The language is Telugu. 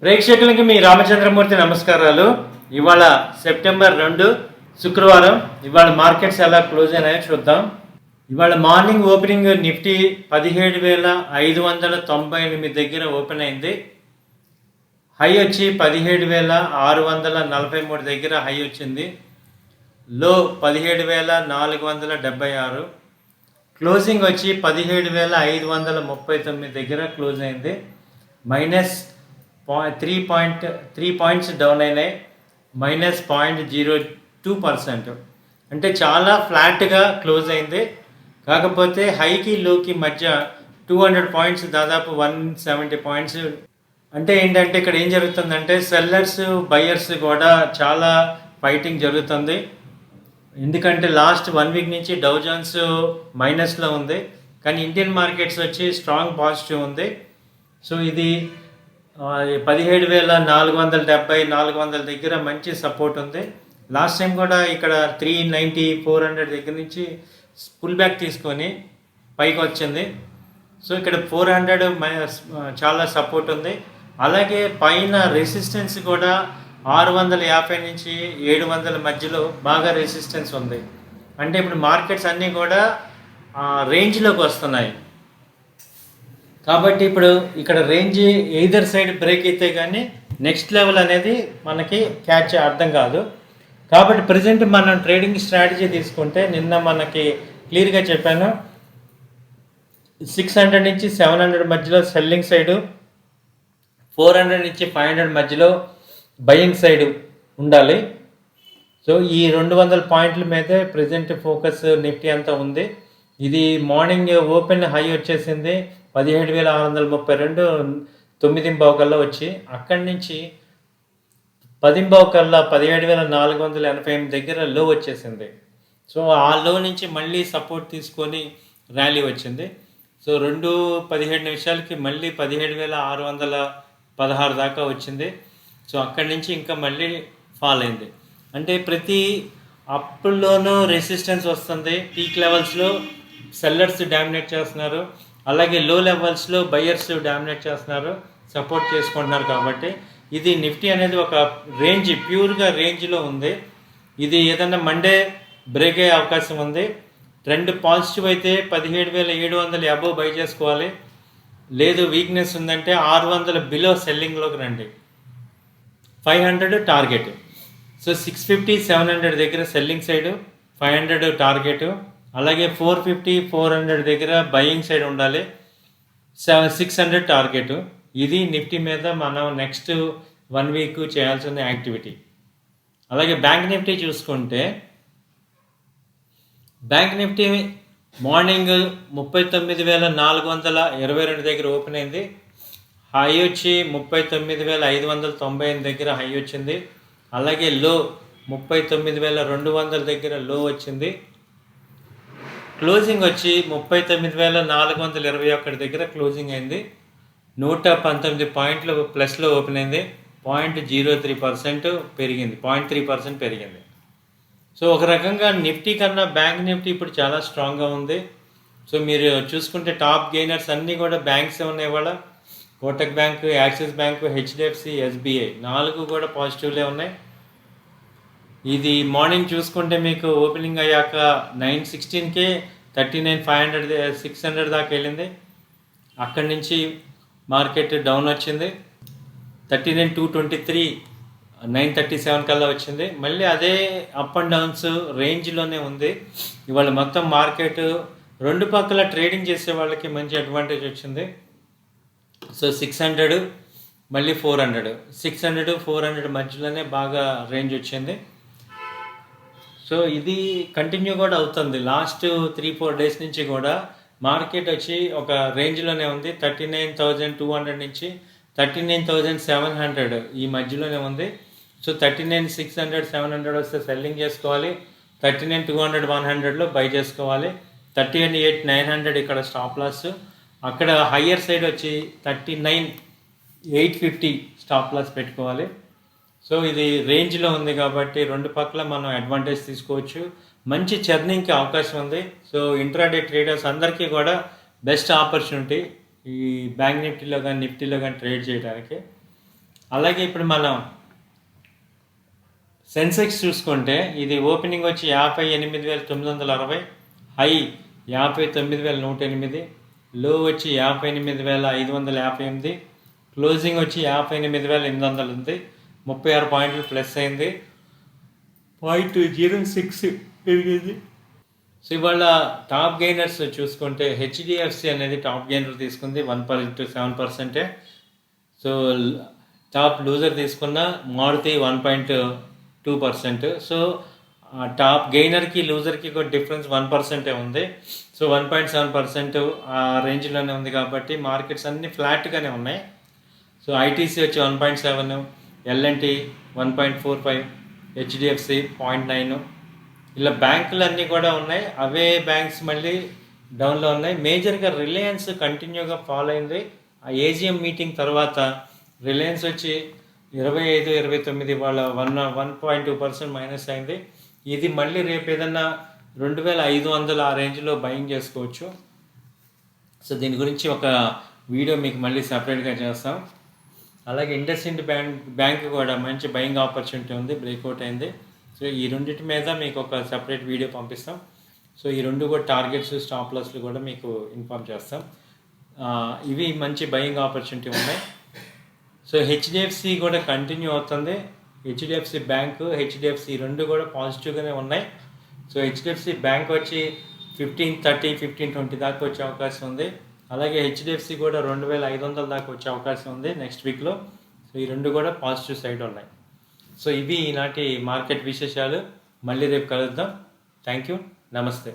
ప్రేక్షకులకి మీ రామచంద్రమూర్తి నమస్కారాలు. ఇవాళ సెప్టెంబర్ 2 శుక్రవారం. ఇవాళ మార్కెట్స్ ఎలా క్లోజ్ అయినాయో చూద్దాం. ఇవాళ మార్నింగ్ ఓపెనింగ్ నిఫ్టీ 17,598 దగ్గర ఓపెన్ అయింది. హై వచ్చి 17,643 దగ్గర హై వచ్చింది. లో 17,476. క్లోజింగ్ వచ్చి 17,539 దగ్గర క్లోజ్ అయింది. -3 పాయింట్స్ డౌన్ అయినాయి, -0.02%. అంటే చాలా ఫ్లాట్గా క్లోజ్ అయింది. కాకపోతే హైకి లోకి మధ్య 200 పాయింట్స్, దాదాపు 170 పాయింట్స్. అంటే ఏంటంటే ఇక్కడ ఏం జరుగుతుందంటే సెల్లర్స్ బయ్యర్స్ కూడా చాలా ఫైటింగ్ జరుగుతుంది. ఎందుకంటే లాస్ట్ 1 వీక్ నుంచి డౌ జోన్స్ మైనస్లో ఉంది, కానీ ఇండియన్ మార్కెట్స్ వచ్చి స్ట్రాంగ్ పాజిటివ్ ఉంది. సో ఇది 17,470, 400 దగ్గర మంచి సపోర్ట్ ఉంది. లాస్ట్ టైం కూడా ఇక్కడ 390, 400 దగ్గర నుంచి పుల్ బ్యాక్ తీసుకొని పైకి వచ్చింది. సో ఇక్కడ 400 చాలా సపోర్ట్ ఉంది. అలాగే పైన రెసిస్టెన్స్ కూడా 650 నుంచి 700 మధ్యలో బాగా రెసిస్టెన్స్ ఉంది. అంటే ఇప్పుడు మార్కెట్స్ అన్నీ కూడా రేంజ్లోకి వస్తున్నాయి. కాబట్టి ఇప్పుడు ఇక్కడ రేంజ్ ఎయిదర్ సైడ్ బ్రేక్ అయితే కానీ నెక్స్ట్ లెవెల్ అనేది మనకి క్యాచ్ అర్థం కాదు. కాబట్టి ప్రజెంట్ మనం ట్రేడింగ్ స్ట్రాటజీ తీసుకుంటే నిన్న మనకి క్లియర్గా చెప్పాను, 600 నుంచి 700 మధ్యలో సెల్లింగ్ సైడు, 400 నుంచి 500 మధ్యలో బయింగ్ సైడ్ ఉండాలి. సో ఈ 200 పాయింట్ల మీదే ప్రజెంట్ ఫోకస్ నిఫ్టీ అంతా ఉంది. ఇది మార్నింగ్ ఓపెన్ హై వచ్చేసింది 17,632, 9:15 కల్లా వచ్చి అక్కడి నుంచి 10:15 కల్లా 17,488 దగ్గర లో వచ్చేసింది. సో ఆ లో నుంచి మళ్ళీ సపోర్ట్ తీసుకొని ర్యాలీ వచ్చింది. సో 2:17 మళ్ళీ 17,616 దాకా వచ్చింది. సో అక్కడి నుంచి ఇంకా మళ్ళీ ఫాల్ అయింది. అంటే ప్రతి అప్లోనూ రెసిస్టెన్స్ వస్తుంది. పీక్ లెవెల్స్లో సెల్లర్స్ డామినేట్ చేస్తున్నారు, అలాగే లో లెవెల్స్లో బయ్యర్స్ డామినేట్ చేస్తున్నారు, సపోర్ట్ చేసుకుంటున్నారు. కాబట్టి ఇది నిఫ్టీ అనేది ఒక రేంజ్, ప్యూర్గా రేంజ్లో ఉంది. ఇది ఏదన్నా మండే బ్రేక్ అయ్యే అవకాశం ఉంది. ట్రెండ్ పాజిటివ్ అయితే 17,700 అబోవ్ బై చేసుకోవాలి. లేదు వీక్నెస్ ఉందంటే 600 బిలో సెల్లింగ్లోకి రండి. 500 టార్గెట్. సో 650, 700 దగ్గర సెల్లింగ్ సైడు, 500 టార్గెట్. అలాగే 450, 400 దగ్గర బయింగ్ సైడ్ ఉండాలి, 600 టార్గెట్. ఇది నిఫ్టీ మీద మనం నెక్స్ట్ 1 వీక్ చేయాల్సిన యాక్టివిటీ. అలాగే బ్యాంక్ నిఫ్టీ చూసుకుంటే, బ్యాంక్ నిఫ్టీ మార్నింగ్ 39,422 దగ్గర ఓపెన్ అయింది. హై వచ్చి 39,598 దగ్గర హై వచ్చింది. అలాగే లో 39,200 దగ్గర లో వచ్చింది. క్లోజింగ్ వచ్చి 39,421 దగ్గర క్లోజింగ్ అయింది. 119 పాయింట్లు ప్లస్లో ఓపెన్ అయింది. 0.03% పెరిగింది, 0.3% పెరిగింది. సో ఒక రకంగా నిఫ్టీ కన్నా బ్యాంక్ నిఫ్టీ ఇప్పుడు చాలా స్ట్రాంగ్గా ఉంది. సో మీరు చూసుకుంటే టాప్ గెయినర్స్ అన్నీ కూడా బ్యాంక్స్ ఉన్నాయి. ఇవాళ Kotak bank, axis bank, HDFC, SBI 4 కూడా పాజిటివ్లే ఉన్నాయి. ఇది మార్నింగ్ చూసుకుంటే మీకు ఓపెనింగ్ అయ్యాక 916కే 39,500, 600 దాకా వెళ్ళింది. అక్కడి నుంచి మార్కెట్ డౌన్ వచ్చింది. 39,223, 937 కల్లా వచ్చింది. మళ్ళీ అదే అప్ అండ్ డౌన్స్ రేంజ్లోనే ఉంది. ఇవాళ మొత్తం మార్కెట్ రెండు పక్కల ట్రేడింగ్ చేసే వాళ్ళకి మంచి అడ్వాంటేజ్ వచ్చింది. సో 600 మళ్ళీ 400, 600, 400 మధ్యలోనే బాగా రేంజ్ వచ్చింది. సో ఇది కంటిన్యూ కూడా అవుతుంది. లాస్ట్ 3-4 డేస్ నుంచి కూడా మార్కెట్ వచ్చి ఒక రేంజ్లోనే ఉంది. 39,200 నుంచి 39,700 ఈ మధ్యలోనే ఉంది. సో 39,600, 700 వస్తే సెల్లింగ్ చేసుకోవాలి. 39,200, 100లో బై చేసుకోవాలి. 38,900 ఇక్కడ స్టాప్ లాస్. అక్కడ హయ్యర్ సైడ్ వచ్చి 39,850 స్టాప్ లాస్ పెట్టుకోవాలి. సో ఇది రేంజ్లో ఉంది కాబట్టి రెండు పక్కల మనం అడ్వాంటేజ్ తీసుకోవచ్చు. మంచి చర్నింగ్కి అవకాశం ఉంది. సో ఇంట్రాడే ట్రేడర్స్ అందరికీ కూడా బెస్ట్ ఆపర్చునిటీ ఈ బ్యాంక్ నిఫ్టీలో కానీ నిఫ్టీలో కానీ ట్రేడ్ చేయడానికి. అలాగే ఇప్పుడు మనం సెన్సెక్స్ చూసుకుంటే ఇది ఓపెనింగ్ వచ్చి 58,960, హై 59,108, లో వచ్చి 58,558, క్లోజింగ్ వచ్చి 58,800 ఉంది. 36 పాయింట్లు ప్లస్ అయింది, 0.06 పెరిగింది. సో ఇవాళ టాప్ గెయినర్స్ చూసుకుంటే హెచ్డిఎఫ్సి అనేది టాప్ గెయినర్ తీసుకుంది 1.7%. సో టాప్ లూజర్ తీసుకున్న మారుతి 1.2%. సో టాప్ గెయినర్కి లూజర్కి కూడా డిఫరెన్స్ 1% ఉంది. సో 1.7% ఆ రేంజ్లోనే ఉంది కాబట్టి మార్కెట్స్ అన్నీ ఫ్లాట్గానే ఉన్నాయి. సో ఐటీసీ వచ్చి 1.7, ఎల్ఎన్టీ 1.45, హెచ్డిఎఫ్సి 0.9. ఇలా బ్యాంకులు అన్నీ కూడా ఉన్నాయి. అవే బ్యాంక్స్ మళ్ళీ డౌన్లో ఉన్నాయి. మేజర్గా రిలయన్స్ కంటిన్యూగా ఫాలో అయింది. ఆ ఏజిఎం మీటింగ్ తర్వాత రిలయన్స్ వచ్చి 25-29 వాళ్ళ 1.2% మైనస్ అయింది. ఇది మళ్ళీ రేపు ఏదన్నా 2,500 ఆ రేంజ్లో బయింగ్ చేసుకోవచ్చు. సో దీని గురించి ఒక వీడియో మీకు మళ్ళీ సపరేట్గా చేస్తాం. అలాగే ఇండస్ఇండ్ బ్యాంక్ కూడా మంచి బయింగ్ ఆపర్చునిటీ ఉంది, బ్రేక్అవుట్ అయింది. సో ఈ రెండింటి మీద మీకు ఒక సపరేట్ వీడియో పంపిస్తాం. సో ఈ రెండు కూడా టార్గెట్స్, స్టాప్ లాస్లు కూడా మీకు ఇన్ఫార్మ్ చేస్తాం. ఇవి మంచి బయింగ్ ఆపర్చునిటీ ఉన్నాయి. సో హెచ్డిఎఫ్సి కూడా కంటిన్యూ అవుతుంది. హెచ్డిఎఫ్సి బ్యాంకు, హెచ్డిఎఫ్సి రెండు కూడా పాజిటివ్గానే ఉన్నాయి. సో హెచ్డిఎఫ్సి బ్యాంక్ వచ్చి 1530, 1520 దాకా వచ్చే అవకాశం ఉంది. అలాగే హెచ్డిఎఫ్సి కూడా 2,500 దాకా వచ్చే అవకాశం ఉంది నెక్స్ట్ వీక్లో. సో ఈ రెండు కూడా పాజిటివ్ సైడ్ ఉన్నాయి. సో ఇవి ఈనాటి మార్కెట్ విశేషాలు. మళ్ళీ రేపు కలుద్దాం. Thank you. నమస్తే.